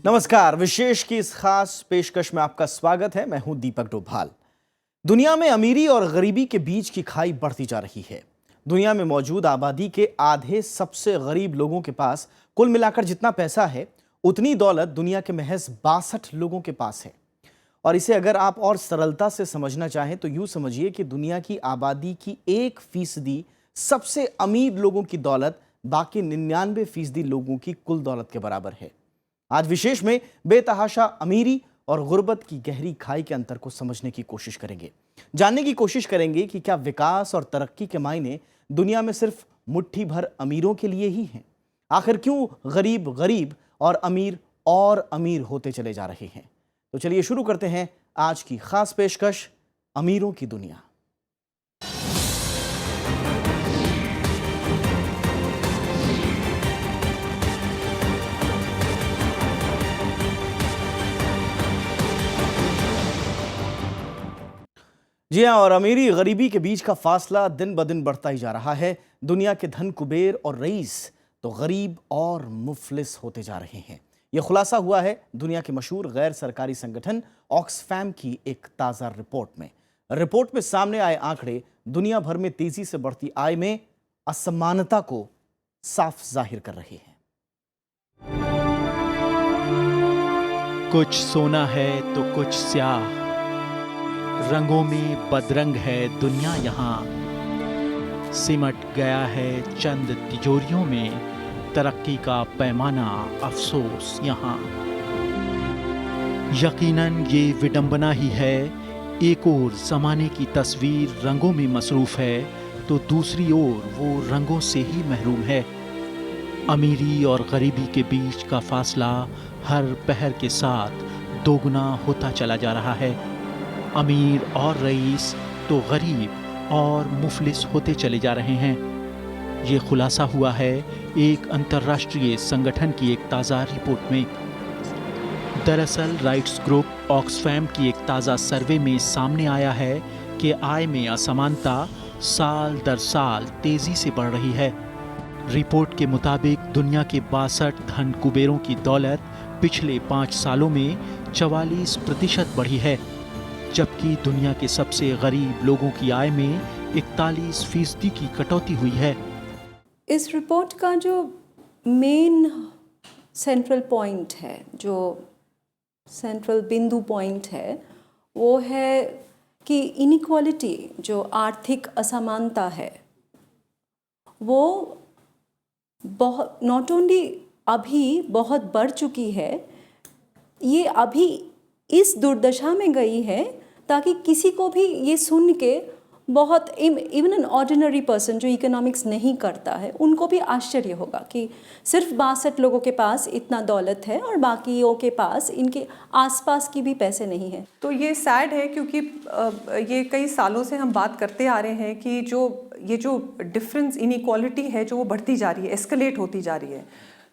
नमस्कार। विशेष की इस खास पेशकश में आपका स्वागत है। मैं हूं दीपक डोभाल। दुनिया में अमीरी और गरीबी के बीच की खाई बढ़ती जा रही है। दुनिया में मौजूद आबादी के आधे सबसे गरीब लोगों के पास कुल मिलाकर जितना पैसा है, उतनी दौलत दुनिया के महज 62 लोगों के पास है। और इसे अगर आप और सरलता से समझना चाहें तो यूं समझिए कि दुनिया की आबादी की 1% सबसे अमीर लोगों की दौलत बाकी 99% लोगों की कुल दौलत के बराबर है। आज विशेष में बेतहाशा अमीरी और गुर्बत की गहरी खाई के अंतर को समझने की कोशिश करेंगे। जानने की कोशिश करेंगे कि क्या विकास और तरक्की के मायने दुनिया में सिर्फ मुट्ठी भर अमीरों के लिए ही हैं? आखिर क्यों गरीब गरीब और अमीर होते चले जा रहे हैं? तो चलिए शुरू करते हैं आज की खास पेशकश, अमीरों की दुनिया। जी हाँ, और अमीरी गरीबी के बीच का फासला दिन ब दिन बढ़ता ही जा रहा है। दुनिया के धन कुबेर और रईस तो गरीब और मुफलिस होते जा रहे हैं। यह खुलासा हुआ है दुनिया के मशहूर गैर सरकारी संगठन ऑक्सफैम की एक ताज़ा रिपोर्ट में। रिपोर्ट में सामने आए आंकड़े दुनिया भर में तेजी से बढ़ती आय में असमानता को साफ जाहिर कर रहे हैं। कुछ सोना है तो कुछ स्याह, रंगों में बदरंग है दुनिया यहाँ। सिमट गया है चंद तिजोरियों में तरक्की का पैमाना, अफसोस यहाँ। यकीनन ये विडंबना ही है। एक ओर जमाने की तस्वीर रंगों में मसरूफ है तो दूसरी ओर वो रंगों से ही महरूम है। अमीरी और गरीबी के बीच का फासला हर पहर के साथ दोगुना होता चला जा रहा है। अमीर और रईस तो गरीब और मुफलिस होते चले जा रहे हैं। ये खुलासा हुआ है एक अंतर्राष्ट्रीय संगठन की एक ताज़ा रिपोर्ट में। दरअसल राइट्स ग्रुप ऑक्सफैम की एक ताज़ा सर्वे में सामने आया है कि आय में असमानता साल दर साल तेज़ी से बढ़ रही है। रिपोर्ट के मुताबिक दुनिया के 62 धन कुबेरों की दौलत पिछले 5 सालों में 44% बढ़ी है, जबकि दुनिया के सबसे गरीब लोगों की आय में 41% की कटौती हुई है। इस रिपोर्ट का जो मेन सेंट्रल पॉइंट है, जो सेंट्रल बिंदु पॉइंट है, वो है कि इनइक्वालिटी, जो आर्थिक असमानता है, वो बहुत नॉट ओनली अभी बहुत बढ़ चुकी है, ये अभी इस दुर्दशा में गई है ताकि किसी को भी ये सुन के बहुत इवन एन ऑर्डिनरी पर्सन जो इकोनॉमिक्स नहीं करता है, उनको भी आश्चर्य होगा कि सिर्फ 62 लोगों के पास इतना दौलत है और बाकियों के पास इनके आसपास की भी पैसे नहीं हैं। तो ये सैड है क्योंकि ये कई सालों से हम बात करते आ रहे हैं कि ये जो डिफरेंस इनइक्वालिटी है जो वो बढ़ती जा रही है, एस्केलेट होती जा रही है।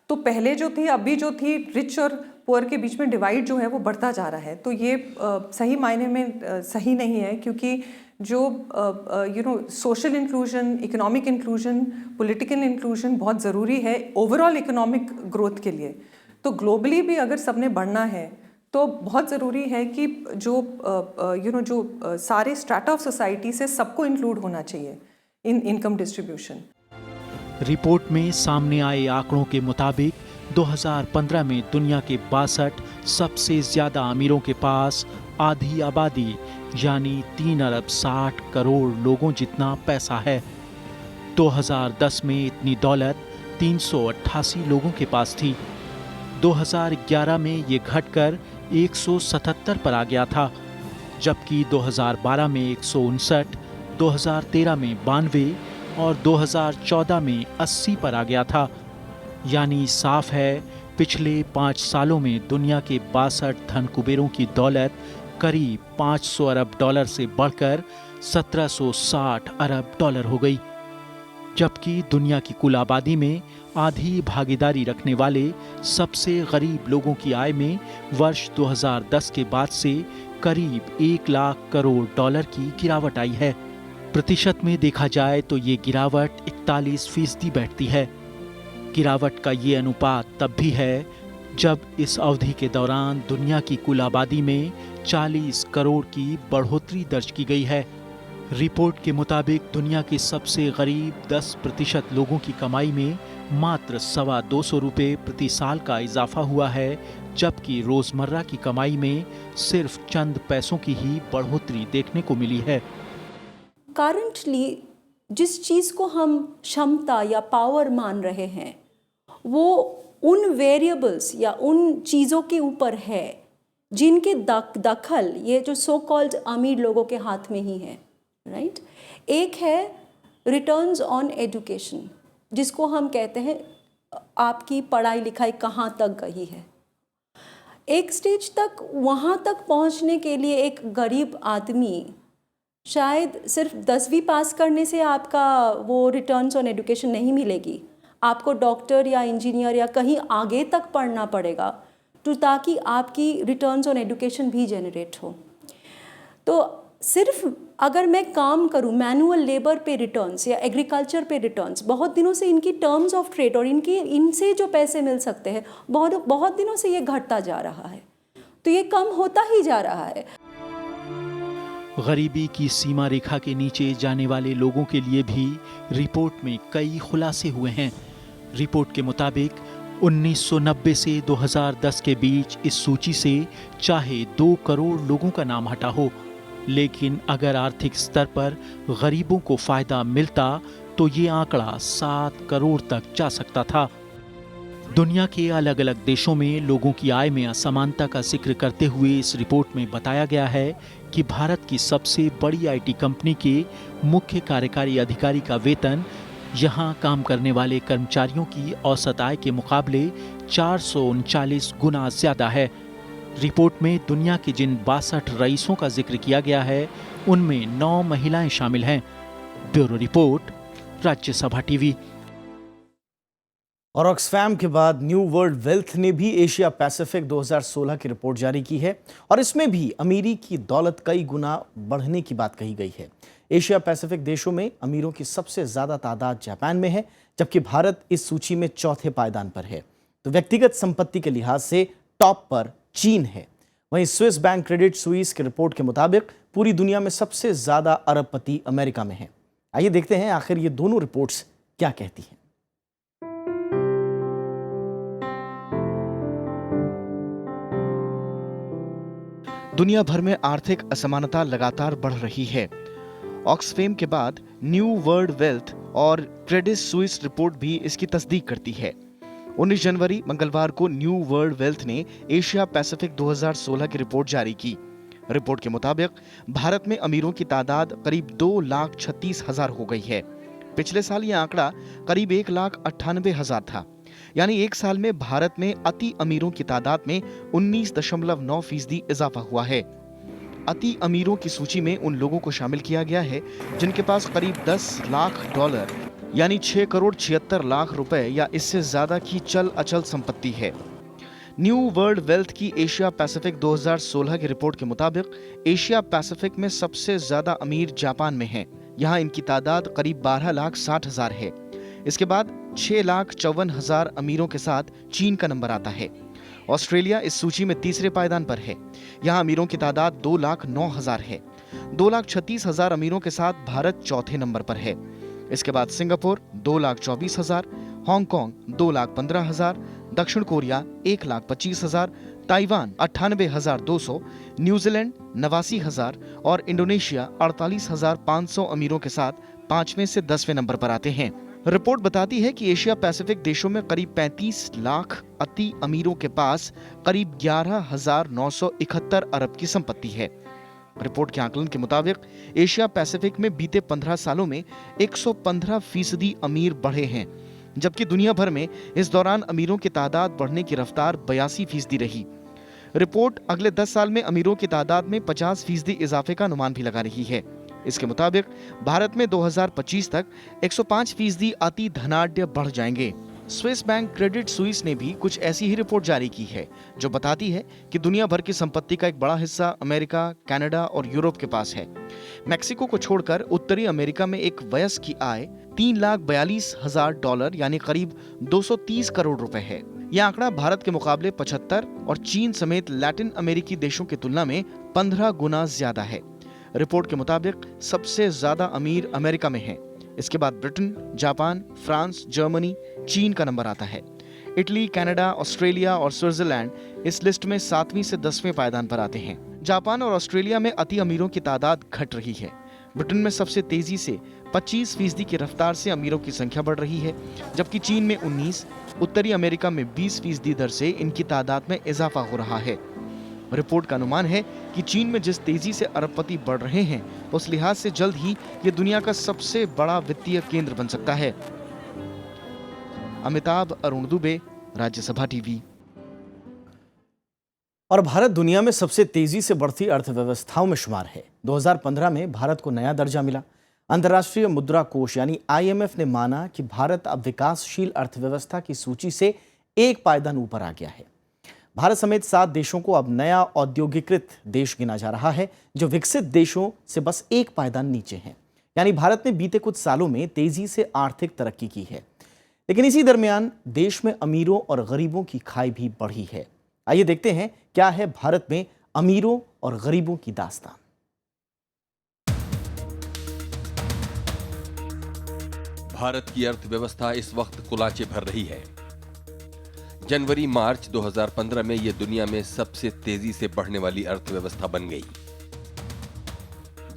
तो पहले जो थी, अभी जो थी, रिच और पुअर के बीच में डिवाइड जो है वो बढ़ता जा रहा है। तो ये सही मायने में सही नहीं है, क्योंकि जो social inclusion, economic inclusion, political inclusion बहुत ज़रूरी है ओवरऑल इकोनॉमिक ग्रोथ के लिए। तो ग्लोबली भी अगर सबने बढ़ना है तो बहुत ज़रूरी है कि जो सारे स्ट्रैटा ऑफ सोसाइटी से सबको इंक्लूड होना चाहिए इन इनकम डिस्ट्रीब्यूशन। रिपोर्ट में सामने आए आंकड़ों के मुताबिक 2015 में दुनिया के 62 सबसे ज्यादा अमीरों के पास आधी आबादी यानी 3 अरब 60 करोड़ लोगों जितना पैसा है। 2010 में इतनी दौलत 388 लोगों के पास थी। 2011 में ये घटकर 177 पर आ गया था, जबकि 2012 में 159, 2013 में 92 और 2014 में 80 पर आ गया था। यानी साफ है पिछले 5 सालों में दुनिया के 62 धन कुबेरों की दौलत करीब 500 अरब डॉलर से बढ़कर 1760 अरब डॉलर हो गई, जबकि दुनिया की कुल आबादी में आधी भागीदारी रखने वाले सबसे गरीब लोगों की आय में वर्ष 2010 के बाद से करीब 1 लाख करोड़ डॉलर की गिरावट आई है। प्रतिशत में देखा जाए तो ये गिरावट 41% बैठती है। गिरावट का ये अनुपात तब भी है जब इस अवधि के दौरान दुनिया की कुल आबादी में 40 करोड़ की बढ़ोतरी दर्ज की गई है। रिपोर्ट के मुताबिक दुनिया के सबसे गरीब 10% लोगों की कमाई में मात्र ₹225 प्रति साल का इजाफा हुआ है, जबकि रोजमर्रा की कमाई में सिर्फ चंद पैसों की ही बढ़ोतरी देखने को मिली है। करंटली जिस चीज़ को हम क्षमता या पावर मान रहे हैं वो उन वेरिएबल्स या उन चीज़ों के ऊपर है जिनके दखल ये जो सो कॉल्ड अमीर लोगों के हाथ में ही है, राइट। एक है रिटर्न्स ऑन एजुकेशन, जिसको हम कहते हैं आपकी पढ़ाई लिखाई कहाँ तक गई है। एक स्टेज तक वहाँ तक पहुँचने के लिए एक गरीब आदमी शायद सिर्फ 10वीं पास करने से आपका वो रिटर्न्स ऑन एजुकेशन नहीं मिलेगी, आपको डॉक्टर या इंजीनियर या कहीं आगे तक पढ़ना पड़ेगा ताकि आपकी रिटर्न्स ऑन एजुकेशन भी जनरेट हो। तो सिर्फ अगर मैं काम करूं मैनुअल लेबर पे रिटर्न्स या एग्रीकल्चर पे रिटर्न्स, बहुत दिनों से इनकी टर्म्स ऑफ ट्रेड और इनसे जो पैसे मिल सकते हैं बहुत दिनों से ये घटता जा रहा है, तो ये कम होता ही जा रहा है। गरीबी की सीमा रेखा के नीचे जाने वाले लोगों के लिए भी रिपोर्ट में कई खुलासे हुए हैं। रिपोर्ट के मुताबिक 1990 से 2010 के बीच इस सूची से चाहे 2 करोड़ लोगों का नाम हटा हो, लेकिन अगर आर्थिक स्तर पर गरीबों को फायदा मिलता तो ये आंकड़ा 7 करोड़ तक जा सकता था। दुनिया के अलग अलग देशों में लोगों की आय में असमानता का जिक्र करते हुए इस रिपोर्ट में बताया गया है कि भारत की सबसे बड़ी आईटी कंपनी के मुख्य कार्यकारी अधिकारी का वेतन यहां काम करने वाले कर्मचारियों की औसत आय के मुकाबले 439 गुना ज्यादा है। रिपोर्ट में दुनिया के जिन 62 रईसों का जिक्र किया गया है उनमें 9 महिलाएं शामिल हैं। Bureau report, Rajya Sabha TV. और ऑक्सफैम के बाद न्यू वर्ल्ड वेल्थ ने भी एशिया पैसिफिक 2016 की रिपोर्ट जारी की है और इसमें भी अमीरी की दौलत कई गुना बढ़ने की बात कही गई है। एशिया पैसिफिक देशों में अमीरों की सबसे ज्यादा तादाद जापान में है, जबकि भारत इस सूची में चौथे पायदान पर है। तो व्यक्तिगत संपत्ति के लिहाज से टॉप पर चीन है। वहीं स्विस बैंक क्रेडिट सुइस की रिपोर्ट के मुताबिक पूरी दुनिया में सबसे ज्यादा अरबपति अमेरिका में है। आइए देखते हैं आखिर ये दोनों रिपोर्ट्स क्या कहती हैं। दुनिया भर में आर्थिक असमानता लगातार बढ़ रही है। ऑक्सफैम के बाद न्यू वर्ल्ड वेल्थ और क्रेडिट सुइस रिपोर्ट भी इसकी तस्दीक करती है। 19 जनवरी मंगलवार को न्यू वर्ल्ड वेल्थ ने एशिया पैसिफिक 2016 की रिपोर्ट जारी की। रिपोर्ट के मुताबिक भारत में अमीरों की तादाद करीब 2,36,000 हो गई है। पिछले साल यह आंकड़ा करीब 1,98,000 था। यानी एक साल में भारत में अति अमीरों की तादाद में 19.9% इजाफा हुआ है। अति अमीरों की सूची में उन लोगों को शामिल किया गया है जिनके पास करीब $10 लाख यानी 6 करोड़ 76 लाख रुपए या इससे ज्यादा की चल अचल संपत्ति है। न्यू वर्ल्ड वेल्थ की एशिया पैसिफिक 2016 की रिपोर्ट के मुताबिक एशिया पैसिफिक में सबसे ज्यादा अमीर जापान में हैं। यहाँ इनकी तादाद करीब 12,60,000 है। इसके बाद 6,54,000 अमीरों के साथ चीन का नंबर आता है। ऑस्ट्रेलिया इस सूची में तीसरे पायदान पर है। यहाँ अमीरों की तादाद 2,09,000 है। 2,36,000 अमीरों के साथ भारत चौथे नंबर पर है। इसके बाद सिंगापुर 2,24,000, हांगकांग 2,15,000, दक्षिण कोरिया 1,25,000, ताइवान 98,200, न्यूजीलैंड 89,000 और इंडोनेशिया 48,500 अमीरों के साथ 5वें से 10वें नंबर पर आते हैं। रिपोर्ट बताती है कि एशिया पैसिफिक देशों में करीब 35 लाख अति अमीरों के पास करीब 11,971 अरब की संपत्ति है। रिपोर्ट के आकलन के मुताबिक एशिया पैसिफिक में बीते 15 सालों में 115% अमीर बढ़े हैं, जबकि दुनिया भर में इस दौरान अमीरों की तादाद बढ़ने की रफ्तार 82% रही। रिपोर्ट अगले 10 साल में अमीरों की तादाद में 50% इजाफे का अनुमान भी लगा रही है। इसके मुताबिक भारत में 2025 तक 105% अति धनाढ्य बढ़ जाएंगे। स्विस बैंक क्रेडिट सुइस ने भी कुछ ऐसी ही रिपोर्ट जारी की है जो बताती है कि दुनिया भर की संपत्ति का एक बड़ा हिस्सा अमेरिका, कनाडा और यूरोप के पास है। मैक्सिको को छोड़कर उत्तरी अमेरिका में एक वयस्क की आय $3,42,000 यानी करीब 230 करोड़ रुपए है। यह आंकड़ा भारत के मुकाबले 75 और चीन समेत लैटिन अमेरिकी देशों की तुलना में 15 गुना ज्यादा है। रिपोर्ट के मुताबिक सबसे ज्यादा अमीर अमेरिका में हैं। इसके बाद ब्रिटेन, जापान, फ्रांस, जर्मनी, चीन का नंबर आता है। इटली, कनाडा, ऑस्ट्रेलिया और स्विट्जरलैंड इस लिस्ट में 7वीं से 10वें पायदान पर आते हैं। जापान और ऑस्ट्रेलिया में अति अमीरों की तादाद घट रही है। ब्रिटेन में सबसे तेजी से 25% की रफ्तार से अमीरों की संख्या बढ़ रही है, जबकि चीन में 19, उत्तरी अमेरिका में 20% दर से इनकी तादाद में इजाफा हो रहा है। रिपोर्ट का अनुमान है कि चीन में जिस तेजी से अरबपति बढ़ रहे हैं, उस लिहाज से जल्द ही ये दुनिया का सबसे बड़ा वित्तीय केंद्र बन सकता है। अमिताभ, अरुण दुबे, राज्यसभा टीवी। और भारत दुनिया में सबसे तेजी से बढ़ती अर्थव्यवस्थाओं में शुमार है। 2015 में भारत को नया दर्जा मिला। अंतर्राष्ट्रीय मुद्रा कोष यानी IMF ने माना कि भारत अब विकासशील अर्थव्यवस्था की सूची से एक पायदान ऊपर आ गया है। भारत समेत 7 देशों को अब नया औद्योगिकृत देश गिना जा रहा है, जो विकसित देशों से बस एक पायदान नीचे है। यानी भारत ने बीते कुछ सालों में तेजी से आर्थिक तरक्की की है, लेकिन इसी दरमियान देश में अमीरों और गरीबों की खाई भी बढ़ी है। आइए देखते हैं क्या है भारत में अमीरों और गरीबों की दास्तान। भारत की अर्थव्यवस्था इस वक्त कुलाचे भर रही है। जनवरी मार्च 2015 में यह दुनिया में सबसे तेजी से बढ़ने वाली अर्थव्यवस्था बन गई।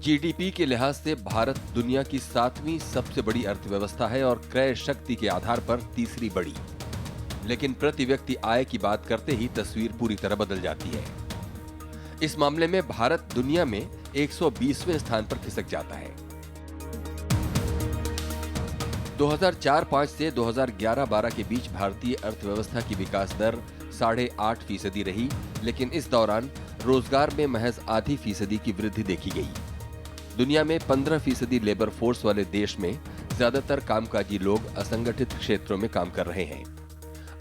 जीडीपी के लिहाज से भारत दुनिया की 7वीं सबसे बड़ी अर्थव्यवस्था है और क्रय शक्ति के आधार पर तीसरी बड़ी। लेकिन प्रति व्यक्ति आय की बात करते ही तस्वीर पूरी तरह बदल जाती है। इस मामले में भारत दुनिया में 120वें स्थान पर खिसक जाता है। 2004-5 से 2011-12 के बीच भारतीय अर्थव्यवस्था की विकास दर 8.5% रही, लेकिन इस दौरान रोजगार में महज आधी फीसदी की वृद्धि देखी गई। दुनिया में 15% लेबर फोर्स वाले देश में ज्यादातर कामकाजी लोग असंगठित क्षेत्रों में काम कर रहे हैं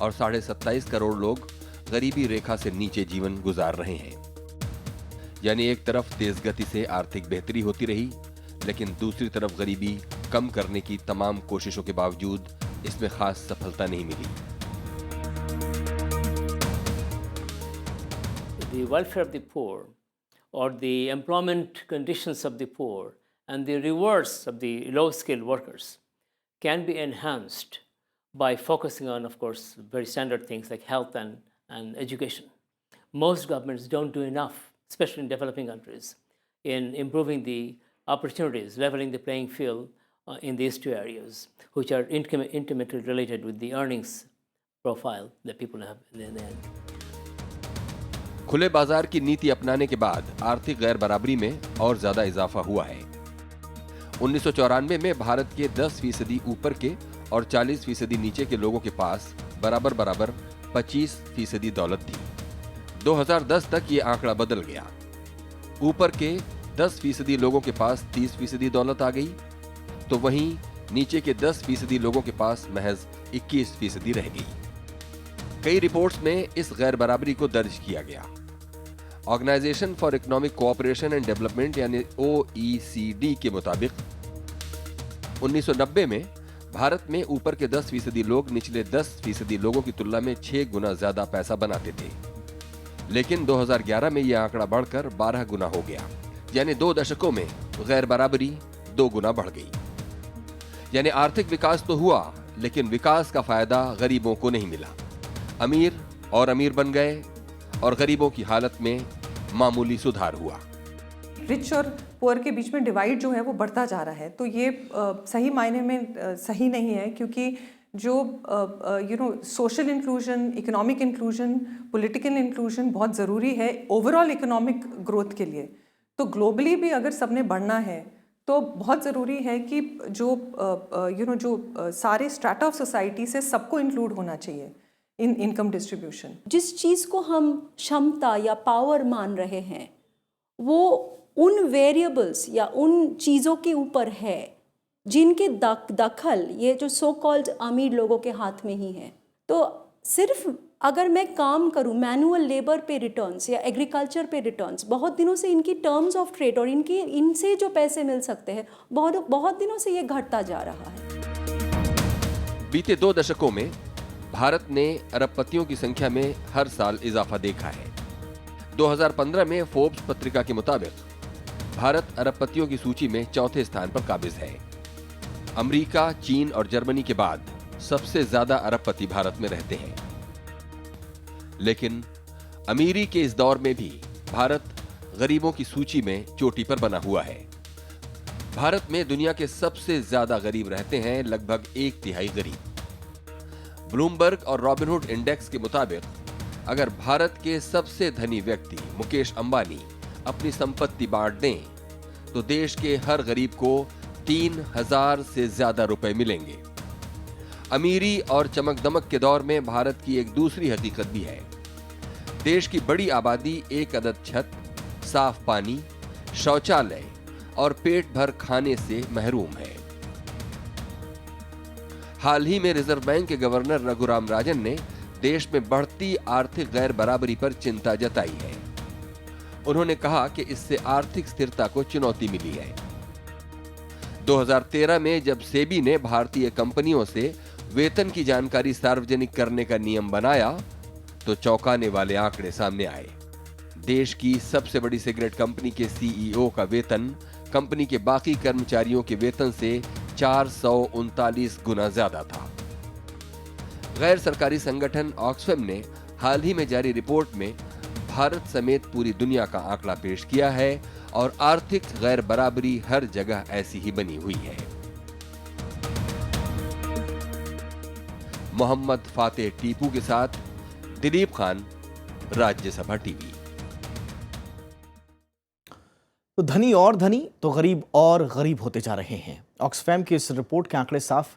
और 27.5 करोड़ लोग गरीबी रेखा से नीचे जीवन गुजार रहे हैं। यानी एक तरफ तेज गति से आर्थिक बेहतरी होती रही, लेकिन दूसरी तरफ गरीबी कम करने की तमाम कोशिशों के बावजूद इसमें खास सफलता नहीं मिली। The welfare of the poor or the employment conditions of the poor and the rewards of the low-skilled workers can be enhanced by focusing on, of course, very standard things like health and education. Most governments don't do enough, especially in developing countries, in improving the opportunities, leveling the playing field in these two areas, which are intimately related with the earnings profile that people have in the end. खुले बाजार की नीति अपनाने के बाद आर्थिक गैर बराबरी में और ज्यादा इजाफा हुआ है। 1994 में भारत के 10% ऊपर के और 40% नीचे के लोगों के पास बराबर 25% दौलत थी। 2010 तक ये आंकड़ा बदल गया। ऊपर के 10% लोगों के पास 30% दौलत आ गई, तो वहीं नीचे के 10% लोगों के पास महज 21% रह गई। कई रिपोर्ट्स में इस गैर बराबरी को दर्ज किया गया। Organisation for economic cooperation and development यानी OECD के मुताबिक 1990 में भारत में ऊपर के 10% लोग निचले 10% लोगों की तुलना में 6 गुना ज्यादा पैसा बनाते थे, लेकिन 2011 में यह आंकड़ा बढ़कर 12 गुना हो गया। यानी 2 दशकों में गैर बराबरी 2 गुना बढ़ गई। यानी आर्थिक विकास तो हुआ, लेकिन विकास का फायदा गरीबों को नहीं मिला। अमीर और अमीर बन गए और गरीबों की हालत में मामूली सुधार हुआ। रिच और पुअर के बीच में डिवाइड जो है वो बढ़ता जा रहा है, तो ये सही मायने में सही नहीं है, क्योंकि जो social inclusion, economic inclusion, political inclusion बहुत ज़रूरी है ओवरऑल इकोनॉमिक ग्रोथ के लिए। तो ग्लोबली भी अगर सबने बढ़ना है तो बहुत ज़रूरी है कि जो सारे स्ट्रैटा ऑफ सोसाइटी से सबको इंक्लूड होना चाहिए इन इनकम डिस्ट्रीब्यूशन। जिस चीज़ को हम क्षमता या पावर मान रहे हैं वो उन वेरिएबल्स या उन चीज़ों के ऊपर है जिनके दखल ये जो सो कॉल्ड अमीर लोगों के हाथ में ही है। तो सिर्फ अगर मैं काम करूं मैनुअल लेबर पे रिटर्न्स या एग्रीकल्चर पे रिटर्न्स, बहुत दिनों से इनकी टर्म्स ऑफ ट्रेड और इनसे जो पैसे मिल सकते हैं बहुत दिनों से ये घटता जा रहा है। बीते 2 दशकों में भारत ने अरबपतियों की संख्या में हर साल इजाफा देखा है। 2015 में फोर्ब्स पत्रिका के मुताबिक भारत अरबपतियों की सूची में चौथे स्थान पर काबिज है। अमेरिका, चीन और जर्मनी के बाद सबसे ज्यादा अरबपति भारत में रहते हैं। लेकिन अमीरी के इस दौर में भी भारत गरीबों की सूची में चोटी पर बना हुआ है। भारत में दुनिया के सबसे ज्यादा गरीब रहते हैं, लगभग 1/3 गरीब। ब्लूमबर्ग और रॉबिनहुड इंडेक्स के मुताबिक अगर भारत के सबसे धनी व्यक्ति मुकेश अंबानी अपनी संपत्ति बांट दें तो देश के हर गरीब को 3000 से ज्यादा रुपए मिलेंगे। अमीरी और चमक दमक के दौर में भारत की एक दूसरी हकीकत भी है। देश की बड़ी आबादी एक अदद छत, साफ पानी, शौचालय और पेट भर खाने से महरूम है। हाल ही में रिजर्व बैंक के गवर्नर रघुराम राजन ने देश में बढ़ती आर्थिक गैर बराबरी पर चिंता जताई है। उन्होंने कहा कि इससे आर्थिक स्थिरता को चुनौती मिली है। 2013 में जब सेबी ने भारतीय कंपनियों से वेतन की जानकारी सार्वजनिक करने का नियम बनाया तो चौंकाने वाले आंकड़े सामने आए। देश की सबसे बड़ी सिगरेट कंपनी के सीईओ का वेतन कंपनी के बाकी कर्मचारियों के वेतन से 439 गुना ज्यादा था। गैर सरकारी संगठन ऑक्सफैम ने हाल ही में जारी रिपोर्ट में भारत समेत पूरी दुनिया का आंकड़ा पेश किया है और आर्थिक गैर बराबरी हर जगह ऐसी ही बनी हुई है। मोहम्मद फातेह टीपू के साथ दिलीप खान, राज्यसभा टीवी। तो धनी और धनी तो गरीब और गरीब होते जा रहे हैं। ऑक्सफैम की इस रिपोर्ट के आंकड़े साफ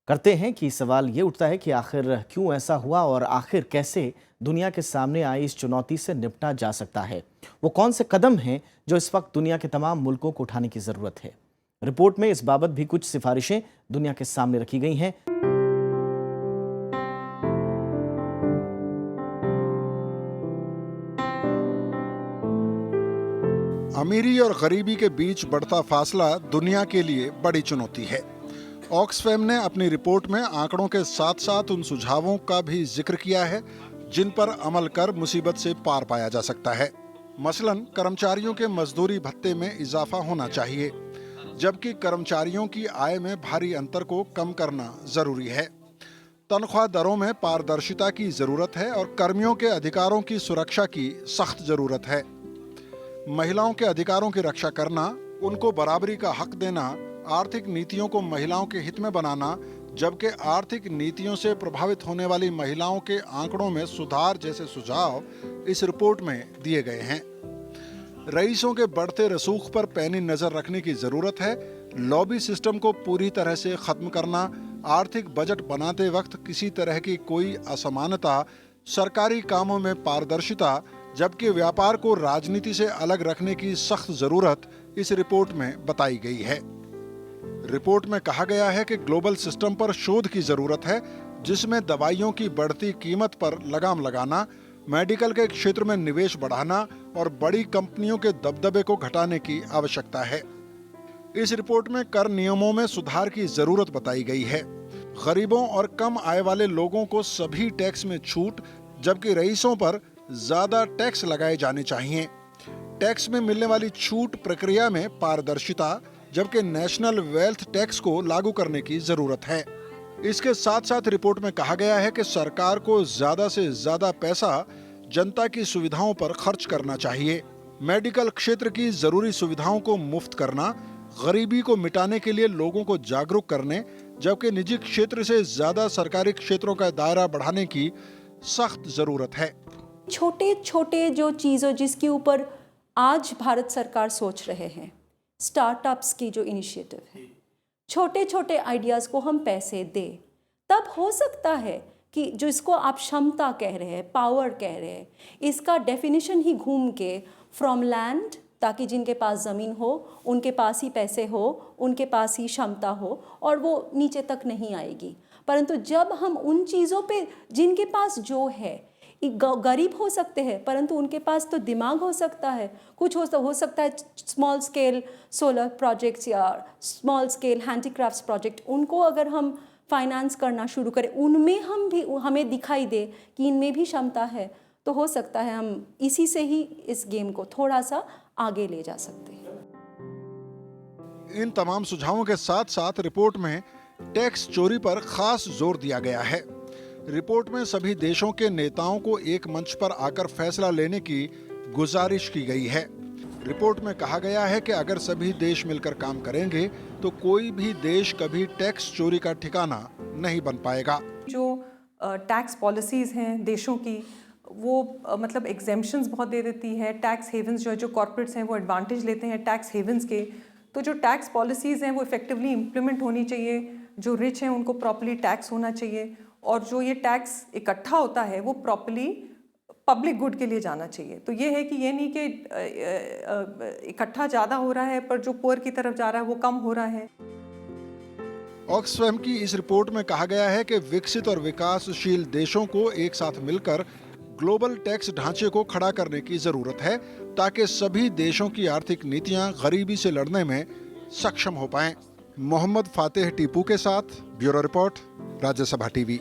करते हैं कि सवाल ये उठता है कि आखिर क्यों ऐसा हुआ और आखिर कैसे दुनिया के सामने आई इस चुनौती से निपटा जा सकता है। वो कौन से कदम हैं जो इस वक्त दुनिया के तमाम मुल्कों को उठाने की जरूरत है। रिपोर्ट में इस बाबत भी कुछ सिफारिशें दुनिया के सामने रखी गई हैं। अमीरी और गरीबी के बीच बढ़ता फासला दुनिया के लिए बड़ी चुनौती है। ऑक्सफैम ने अपनी रिपोर्ट में आंकड़ों के साथ साथ उन सुझावों का भी जिक्र किया है जिन पर अमल कर मुसीबत से पार पाया जा सकता है। मसलन कर्मचारियों के मजदूरी भत्ते में इजाफा होना चाहिए, जबकि कर्मचारियों की आय में भारी अंतर को कम करना जरूरी है। तनख्वाह दरों में पारदर्शिता की जरूरत है और कर्मियों के अधिकारों की सुरक्षा की सख्त जरूरत है। महिलाओं के अधिकारों की रक्षा करना, उनको बराबरी का हक देना, आर्थिक नीतियों को महिलाओं के हित में बनाना, जबकि आर्थिक नीतियों से प्रभावित होने वाली महिलाओं के आंकड़ों में सुधार जैसे सुझाव इस रिपोर्ट में दिए गए हैं। रईसों के बढ़ते रसूख पर पैनी नजर रखने की जरूरत है। लॉबी सिस्टम को पूरी तरह से खत्म करना, आर्थिक बजट बनाते वक्त किसी तरह की कोई असमानता, सरकारी कामों में पारदर्शिता, जबकि व्यापार को राजनीति से अलग रखने की सख्त जरूरत इस रिपोर्ट में बताई गई है। रिपोर्ट में कहा गया है कि ग्लोबल सिस्टम पर शोध की जरूरत है, जिसमें दवाइयों की बढ़ती कीमत पर लगाम लगाना, मेडिकल के क्षेत्र में निवेश बढ़ाना और बड़ी कंपनियों के दबदबे को घटाने की आवश्यकता है। इस रिपोर्ट में कर नियमों में सुधार की जरूरत बताई गई है। गरीबों और कम आय वाले लोगों को सभी टैक्स में छूट, जबकि रईसों पर ज्यादा टैक्स लगाए जाने चाहिए। टैक्स में मिलने वाली छूट प्रक्रिया में पारदर्शिता, जबकि नेशनल वेल्थ टैक्स को लागू करने की जरूरत है। इसके साथ साथ रिपोर्ट में कहा गया है कि सरकार को ज्यादा से ज्यादा पैसा जनता की सुविधाओं पर खर्च करना चाहिए। मेडिकल क्षेत्र की जरूरी सुविधाओं को मुफ्त करना, गरीबी को मिटाने के लिए लोगों को जागरूक करने, जबकि निजी क्षेत्र से ज्यादा सरकारी क्षेत्रों का दायरा बढ़ाने की सख्त जरूरत है। छोटे छोटे जो चीज़ों जिसके ऊपर आज भारत सरकार सोच रहे हैं, स्टार्टअप्स की जो इनिशिएटिव है, छोटे छोटे आइडियाज़ को हम पैसे दें, तब हो सकता है कि जो इसको आप क्षमता कह रहे हैं, पावर कह रहे हैं, इसका डेफिनेशन ही घूम के फ्रॉम लैंड, ताकि जिनके पास ज़मीन हो उनके पास ही पैसे हो, उनके पास ही क्षमता हो और वो नीचे तक नहीं आएगी। परंतु जब हम उन चीज़ों पे जिनके पास जो है, गरीब हो सकते हैं परंतु उनके पास तो दिमाग हो सकता है, कुछ हो सकता है स्मॉल स्केल सोलर प्रोजेक्ट्स या स्मॉल स्केल हैंडीक्राफ्ट्स प्रोजेक्ट, उनको अगर हम फाइनेंस करना शुरू करें, उनमें हमें दिखाई दे कि इनमें भी क्षमता है, तो हो सकता है हम इसी से ही इस गेम को थोड़ा सा आगे ले जा सकते हैं। इन तमाम सुझावों के साथ साथ रिपोर्ट में टैक्स चोरी पर खास जोर दिया गया है। रिपोर्ट में सभी देशों के नेताओं को एक मंच पर आकर फैसला लेने की गुजारिश की गई है। रिपोर्ट में कहा गया है कि अगर सभी देश मिलकर काम करेंगे तो कोई भी देश कभी टैक्स चोरी का ठिकाना नहीं बन पाएगा। जो टैक्स पॉलिसीज़ हैं देशों की, वो मतलब एग्जेम्पशंस बहुत दे देती है। टैक्स हेवंस जो कॉर्पोरेट्स हैं वो एडवांटेज लेते हैं टैक्स हेवंस के। तो जो टैक्स पॉलिसीज़ हैं वो इफेक्टिवली इम्प्लीमेंट होनी चाहिए, जो रिच हैं उनको प्रॉपर्ली टैक्स होना चाहिए, और जो ये टैक्स इकट्ठा होता है वो प्रॉपर्ली पब्लिक गुड के लिए जाना चाहिए। तो ये है कि ये नहीं कि इकट्ठा ज़्यादा हो रहा है पर जो पुअर की तरफ जा रहा है वो कम हो रहा है। ऑक्सफैम की इस रिपोर्ट में कहा गया है कि विकसित और विकासशील देशों को एक साथ मिलकर ग्लोबल टैक्स ढांचे को खड़ा करने की जरूरत है ताकि सभी देशों की आर्थिक नीतियां गरीबी से लड़ने में सक्षम हो पाएं। मोहम्मद फातेह टीपू के साथ ब्यूरो रिपोर्ट, राज्यसभा टीवी।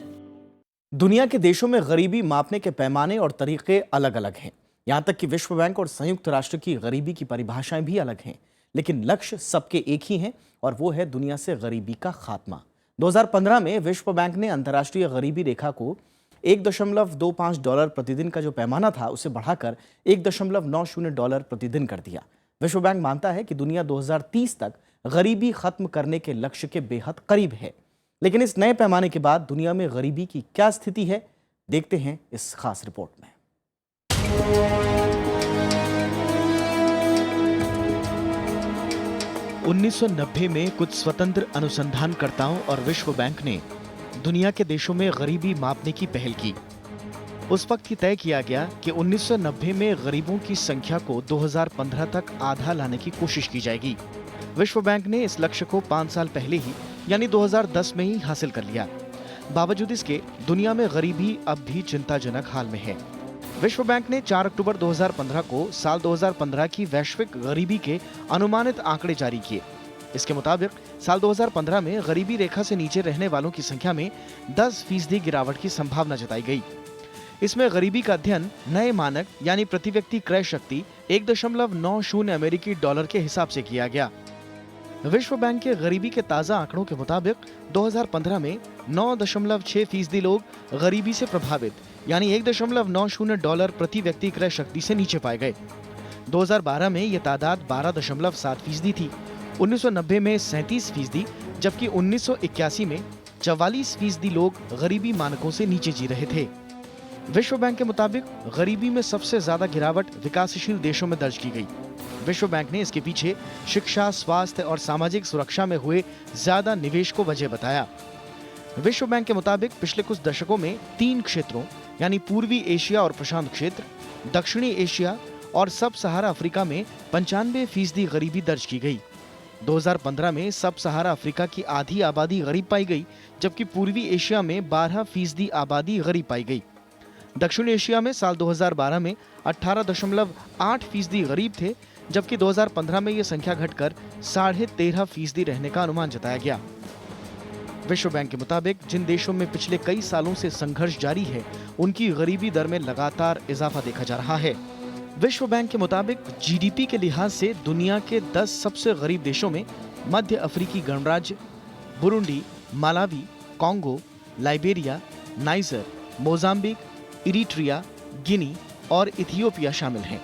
दुनिया के देशों में गरीबी मापने के पैमाने और तरीके अलग अलग हैं। यहाँ तक कि विश्व बैंक और संयुक्त राष्ट्र की गरीबी की परिभाषाएं भी अलग हैं, लेकिन लक्ष्य सबके एक ही हैं और वो है दुनिया से गरीबी का खात्मा। 2015 में विश्व बैंक ने अंतर्राष्ट्रीय गरीबी रेखा को $1.25 प्रतिदिन का जो पैमाना था उसे बढ़ाकर $1.90 प्रतिदिन कर दिया। विश्व बैंक मानता है कि दुनिया 2030 तक गरीबी खत्म करने के लक्ष्य के बेहद करीब है। लेकिन इस नए पैमाने के बाद दुनिया में गरीबी की क्या स्थिति है, देखते हैं इस खास रिपोर्ट में। 1990 में कुछ स्वतंत्र अनुसंधानकर्ताओं और विश्व बैंक ने दुनिया के देशों में गरीबी मापने की पहल की। उस वक्त ही तय किया गया कि 1990 में गरीबों की संख्या को 2015 तक आधा लाने की कोशिश की जाएगी। विश्व बैंक ने इस लक्ष्य को 5 साल पहले ही यानी 2010 में ही हासिल कर लिया। बावजूद इसके दुनिया में गरीबी अब भी चिंताजनक हाल में है। विश्व बैंक ने 4 अक्टूबर 2015 को साल 2015 की वैश्विक गरीबी के अनुमानित आंकड़े जारी किए। इसके मुताबिक साल 2015 में गरीबी रेखा से नीचे रहने वालों की संख्या में 10% गिरावट की संभावना जताई गई। इसमें गरीबी का अध्ययन नए मानक यानी प्रति व्यक्ति क्रय शक्ति 1.90 अमेरिकी डॉलर के हिसाब से किया गया। विश्व बैंक के गरीबी के ताजा आंकड़ों के मुताबिक 2015 में 9.6% लोग गरीबी से प्रभावित यानी $1.90 प्रति व्यक्ति क्रय शक्ति से नीचे पाए गए। 2012 में ये तादाद 12.7% थी, 1990 में 37%, जबकि 1981 में 44% लोग गरीबी मानकों से नीचे जी रहे थे। विश्व बैंक के मुताबिक गरीबी में सबसे ज्यादा गिरावट विकासशील देशों में दर्ज की गई। विश्व बैंक ने इसके पीछे शिक्षा, स्वास्थ्य और सामाजिक सुरक्षा में हुए ज्यादा निवेश को वजह बताया। विश्व बैंक के मुताबिक पिछले कुछ दशकों में 3 क्षेत्रों यानी पूर्वी एशिया और प्रशांत क्षेत्र, दक्षिणी एशिया और सब सहारा अफ्रीका में 95% गरीबी दर्ज की गई। 2015 में सब सहारा अफ्रीका की आधी आबादी गरीब पाई गई, जबकि पूर्वी एशिया में 12% आबादी गरीब पाई गई। दक्षिण एशिया में साल 2012 में 18.8% गरीब थे, जबकि 2015 में यह संख्या घटकर 13.5% रहने का अनुमान जताया गया। विश्व बैंक के मुताबिक जिन देशों में पिछले कई सालों से संघर्ष जारी है, उनकी गरीबी दर में लगातार इजाफा देखा जा रहा है। विश्व बैंक के मुताबिक जीडीपी के लिहाज से दुनिया के 10 सबसे गरीब देशों में मध्य अफ्रीकी गणराज्य, Burundi, Malawi, Congo, Liberia, Niger, Mozambique, Eritrea, Guinea और इथियोपिया शामिल हैं।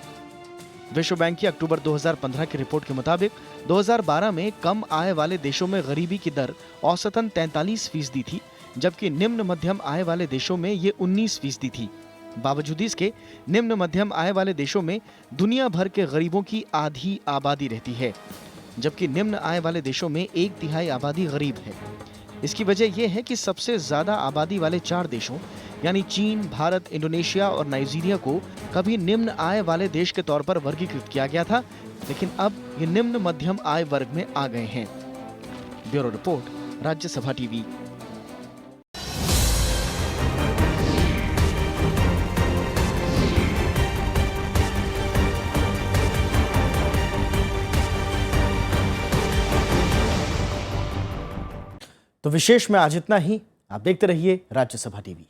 विश्व बैंक की अक्टूबर 2015 की रिपोर्ट के मुताबिक 2012 में कम आय वाले देशों में गरीबी की दर औसतन 43% थी, जबकि निम्न मध्यम आय वाले देशों में ये 19% थी। बावजूद इसके निम्न मध्यम आय वाले देशों में दुनिया भर के गरीबों की आधी आबादी रहती है, जबकि निम्न आय वाले देशों में 1/3 आबादी गरीब है। इसकी वजह यह है कि सबसे ज्यादा आबादी वाले 4 देशों यानी चीन, भारत, इंडोनेशिया और नाइजीरिया को कभी निम्न आय वाले देश के तौर पर वर्गीकृत किया गया था, लेकिन अब ये निम्न मध्यम आय वर्ग में आ गए हैं। Bureau report, Rajya Sabha TV. तो विशेष में आज इतना ही। आप देखते रहिए राज्यसभा टीवी।